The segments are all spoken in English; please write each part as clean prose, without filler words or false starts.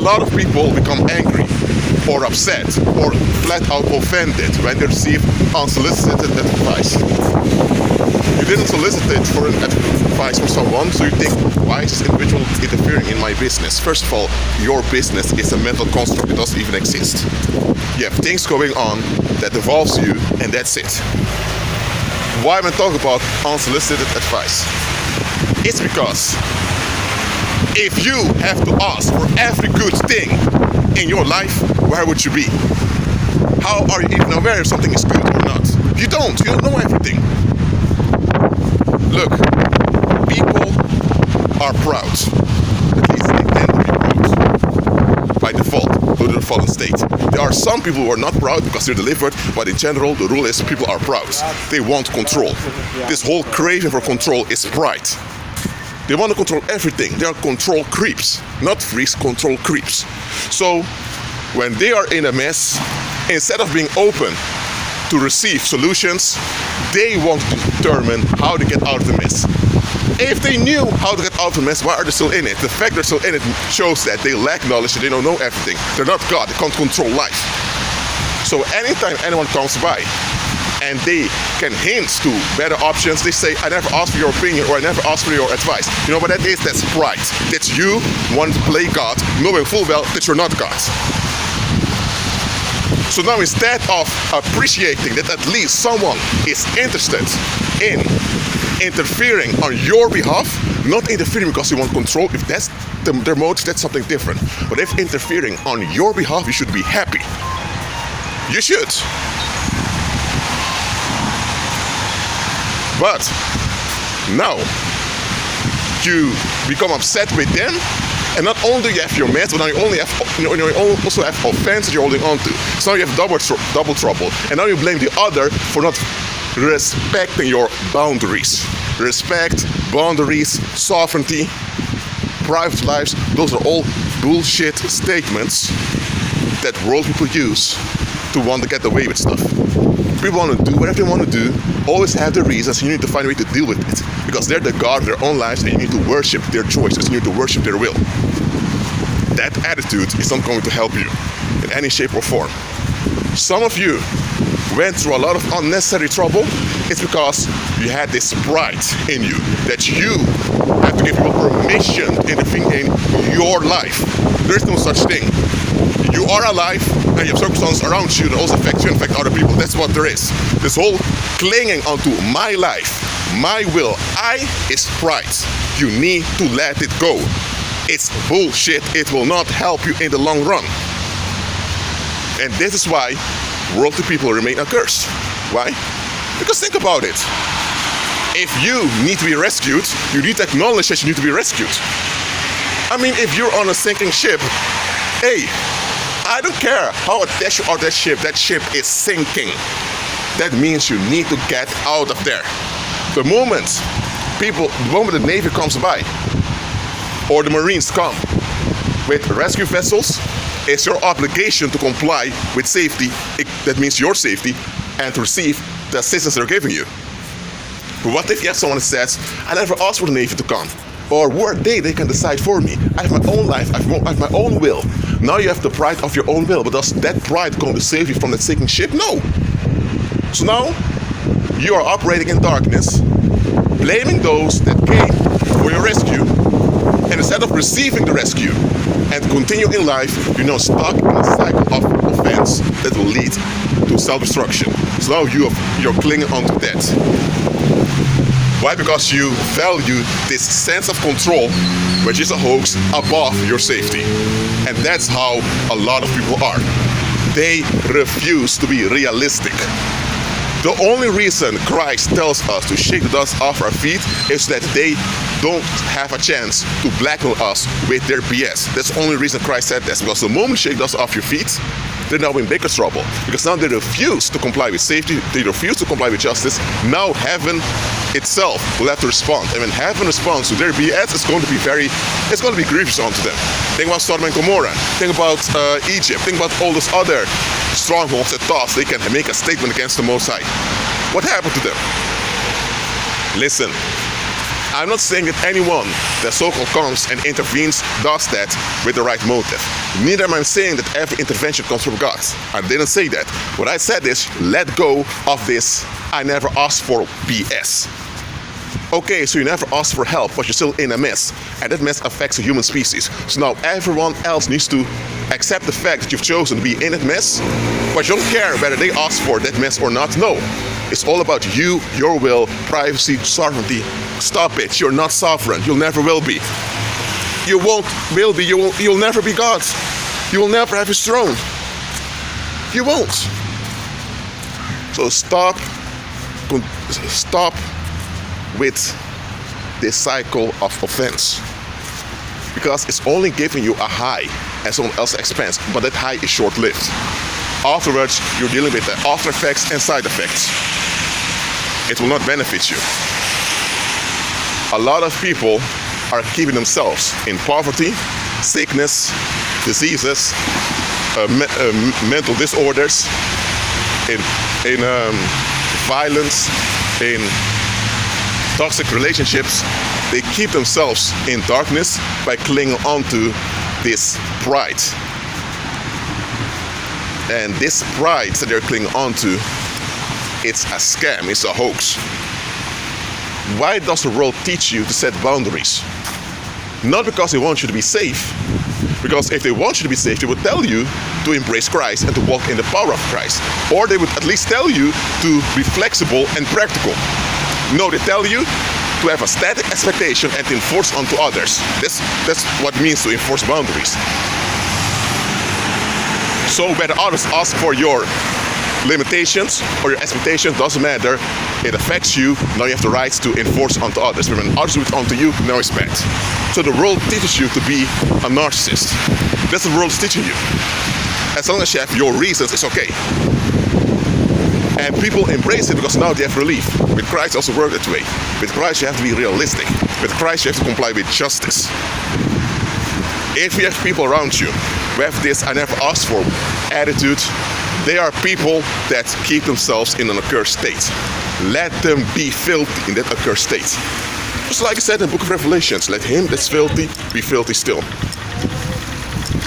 lot of people become angry or upset or flat out offended when they receive unsolicited advice. You didn't solicit it for an advice from someone, so you think, why is this individual interfering in my business? First of all, your business is a mental construct. It doesn't even exist. You have things going on that involves you, and that's it. Why am I talking about unsolicited advice? It's because if you have to ask for every good thing in your life, where would you be? How are you even aware if something is good or not? You don't know everything. Look, people are proud. At least they tend to be proud by default, due to the fallen state. There are some people who are not proud because they're delivered, but in general, the rule is people are proud. They want control. This whole craving for control is pride. They want to control everything. They are control creeps, not freaks, control creeps. So, when they are in a mess, instead of being open to receive solutions, they want to determine how to get out of the mess. If they knew how to get out of the mess, why are they still in it? The fact they're still in it shows that they lack knowledge and they don't know everything. They're not God, they can't control life. So anytime anyone comes by and they can hint to better options, they say, I never asked for your opinion or I never asked for your advice. You know what that is? That's pride. That's you wanting to play God, knowing full well that you're not God. So now instead of appreciating that at least someone is interested in interfering on your behalf, not interfering because you want control, if that's their motive, that's something different. But if interfering on your behalf, you should be happy. You should. But now you become upset with them, and not only do you have your mess, but now you also have offense that you're holding on to. So now you have double trouble, and now you blame the other for not respecting your boundaries. Respect, boundaries, sovereignty, private lives, those are all bullshit statements that world people use to want to get away with stuff. People want to do whatever they want to do, always have their reasons, and you need to find a way to deal with it. Because they're the God of their own lives, and you need to worship their choices, you need to worship their will. That attitude is not going to help you in any shape or form. Some of you went through a lot of unnecessary trouble. It's because you had this pride in you, that you have to give people permission to intervene in your life. There is no such thing. You are alive, and you have circumstances around you that also affect you and affect other people. That's what there is. This whole clinging onto my life, my will, I is pride. You need to let it go. It's bullshit. It will not help you in the long run. And this is why worldly people remain accursed. Why? Because think about it. If you need to be rescued, you need to acknowledge that you need to be rescued. I mean, if you're on a sinking ship, hey, I don't care how attached you are to that ship is sinking. That means you need to get out of there. The moment the Navy comes by, or the Marines come with rescue vessels, it's your obligation to comply with safety. That means your safety, and to receive the assistance they're giving you. But what if you have someone that says, I never asked for the Navy to come? Or were they can decide for me. I have my own life, I have my own will. Now you have the pride of your own will, but does that pride going to save you from that sinking ship? No. So now you are operating in darkness, blaming those that came for your rescue, and instead of receiving the rescue and continue in life, you're now stuck in a cycle of offense that will lead to self-destruction. So now you're clinging onto that. Why? Because you value this sense of control, which is a hoax, above your safety. And that's how a lot of people are. They refuse to be realistic. The only reason Christ tells us to shake the dust off our feet is that they don't have a chance to blackmail us with their BS. That's the only reason Christ said this. Because the moment you shake dust off your feet, they're now in bigger trouble. Because now they refuse to comply with safety, they refuse to comply with justice. Now heaven itself will have to respond. And when heaven responds to their BS, it's going to be grievous onto them. Think about Sodom and Gomorrah. Think about Egypt. Think about all those other strongholds that thought they can make a statement against the Most High. What happened to them? Listen, I'm not saying that anyone that so-called comes and intervenes does that with the right motive. Neither am I saying that every intervention comes from God. I didn't say that. What I said is, let go of this I never asked for BS. Okay, so you never asked for help, but you're still in a mess. And that mess affects the human species. So now everyone else needs to accept the fact that you've chosen to be in that mess, but you don't care whether they asked for that mess or not. No. It's all about you, your will, privacy, sovereignty. Stop it. You're not sovereign. You'll never will be. You will be. You'll never be God. You will never have his throne. You won't. So stop with this cycle of offense, because it's only giving you a high at someone else's expense, but that high is short-lived. Afterwards, you're dealing with the after effects and side effects. It will not benefit you. A lot of people are keeping themselves in poverty, sickness, diseases, mental disorders, in violence, in toxic relationships. They keep themselves in darkness by clinging onto this pride. And this pride that they're clinging onto, it's a scam, it's a hoax. Why does the world teach you to set boundaries? Not because they want you to be safe, because if they want you to be safe, they would tell you to embrace Christ and to walk in the power of Christ. Or they would at least tell you to be flexible and practical. No, they tell you to have a static expectation and to enforce onto others. That's what it means to enforce boundaries. So whether others ask for your limitations or your expectations, doesn't matter. It affects you. Now you have the right to enforce onto others. But when others do it onto you, no respect. So the world teaches you to be a narcissist. That's what the world is teaching you. As long as you have your reasons, it's okay. And people embrace it because now they have relief. With Christ, it also works that way. With Christ, you have to be realistic. With Christ, you have to comply with justice. If you have people around you who have this I never asked for attitude, they are people that keep themselves in an accursed state. Let them be filthy in that accursed state. Just like I said in the book of Revelations, let him that's filthy be filthy still.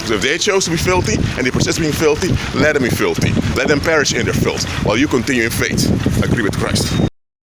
So if they chose to be filthy and they persist being filthy, let them be filthy. Let them perish in their filth while you continue in faith. Agree with Christ.